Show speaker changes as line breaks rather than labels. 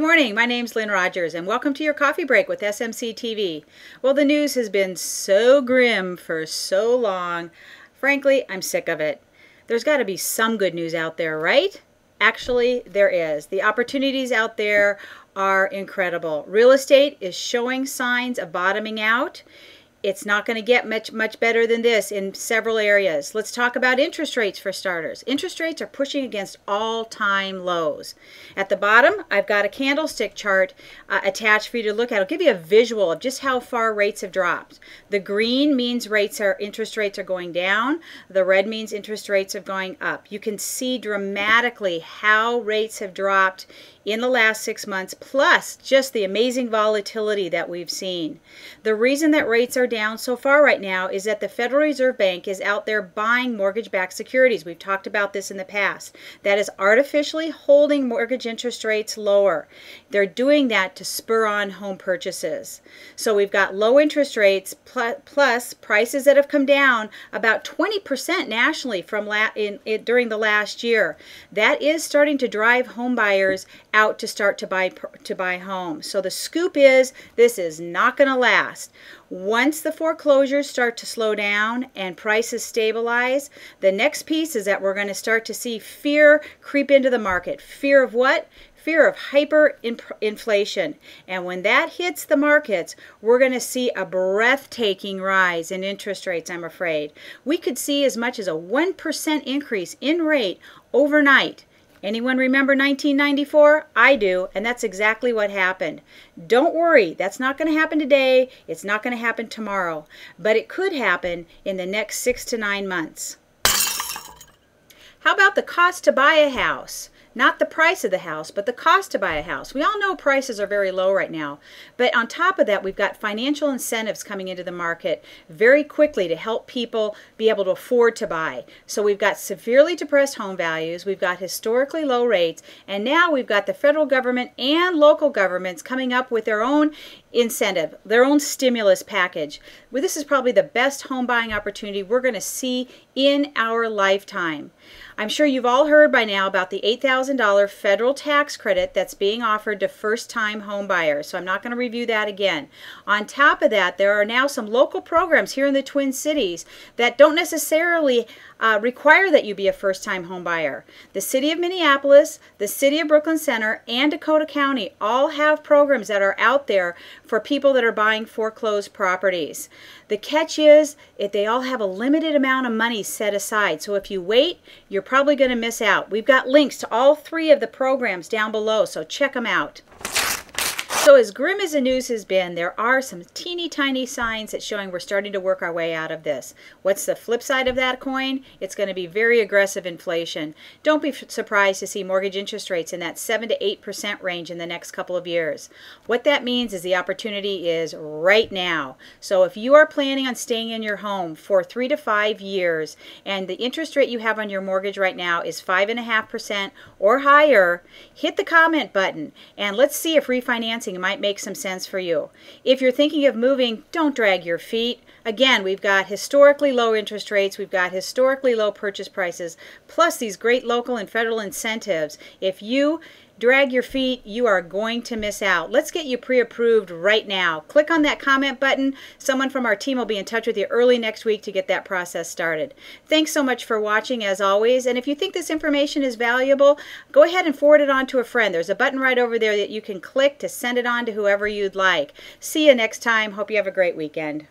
Good morning, my name's Lynn Rogers and welcome to your coffee break with SMC TV. Well, the news has been so grim for so long. Frankly, I'm sick of it. There's got to be some good news out there, right? Actually, there is. The opportunities out there are incredible. Real estate is showing signs of bottoming out. It's not going to get much better than this in several areas. Let's talk about interest rates for starters. Interest rates are pushing against all-time lows. At the bottom, I've got a candlestick chart attached for you to look at. I'll give you a visual of just how far rates have dropped. The green means interest rates are going down. The red means interest rates are going up. You can see dramatically how rates have dropped in the last 6 months, plus just the amazing volatility that we've seen. The reason that rates are down so far right now is that the Federal Reserve Bank is out there buying mortgage-backed securities. We've talked about this in the past. That is artificially holding mortgage interest rates lower. They're doing that to spur on home purchases. So we've got low interest rates plus prices that have come down about 20% nationally from during the last year. That is starting to drive home buyers out to start to buy homes. So the scoop is this is not going to last. Once the foreclosures start to slow down and prices stabilize, the next piece is that we're going to start to see fear creep into the market. Fear of what? Fear of hyperinflation. And when that hits the markets, we're going to see a breathtaking rise in interest rates, I'm afraid. We could see as much as a 1% increase in rate overnight. Anyone remember 1994? I do, and that's exactly what happened. Don't worry, that's not going to happen today. It's not going to happen tomorrow, but it could happen in the next 6 to 9 months. How about the cost to buy a house? Not the price of the house, but the cost to buy a house. We all know prices are very low right now, but on top of that, we've got financial incentives coming into the market very quickly to help people be able to afford to buy. So we've got severely depressed home values, we've got historically low rates, and now we've got the federal government and local governments coming up with their own incentive, their own stimulus package. Well, this is probably the best home buying opportunity we're going to see in our lifetime. I'm sure you've all heard by now about the $8,000 federal tax credit that's being offered to first-time home buyers, so I'm not going to review that again. On top of that, there are now some local programs here in the Twin Cities that don't necessarily require that you be a first-time home buyer. The City of Minneapolis, the City of Brooklyn Center, and Dakota County all have programs that are out there for people that are buying foreclosed properties. The catch is they all have a limited amount of money set aside, so if you wait, you're probably going to miss out. We've got links to all 3 of the programs down below, so check them out. So as grim as the news has been, there are some teeny tiny signs that's showing we're starting to work our way out of this. What's the flip side of that coin? It's going to be very aggressive inflation. Don't be surprised to see mortgage interest rates in that 7 to 8% range in the next couple of years. What that means is the opportunity is right now. So if you are planning on staying in your home for 3 to 5 years and the interest rate you have on your mortgage right now is 5.5% or higher, hit the comment button and let's see if refinancing might make some sense for you. If you're thinking of moving, don't drag your feet. Again, we've got historically low interest rates, we've got historically low purchase prices, plus these great local and federal incentives. If you drag your feet, you are going to miss out. Let's get you pre-approved right now. Click on that comment button. Someone from our team will be in touch with you early next week to get that process started. Thanks so much for watching as always, and if you think this information is valuable, go ahead and forward it on to a friend. There's a button right over there that you can click to send it on to whoever you'd like. See you next time. Hope you have a great weekend.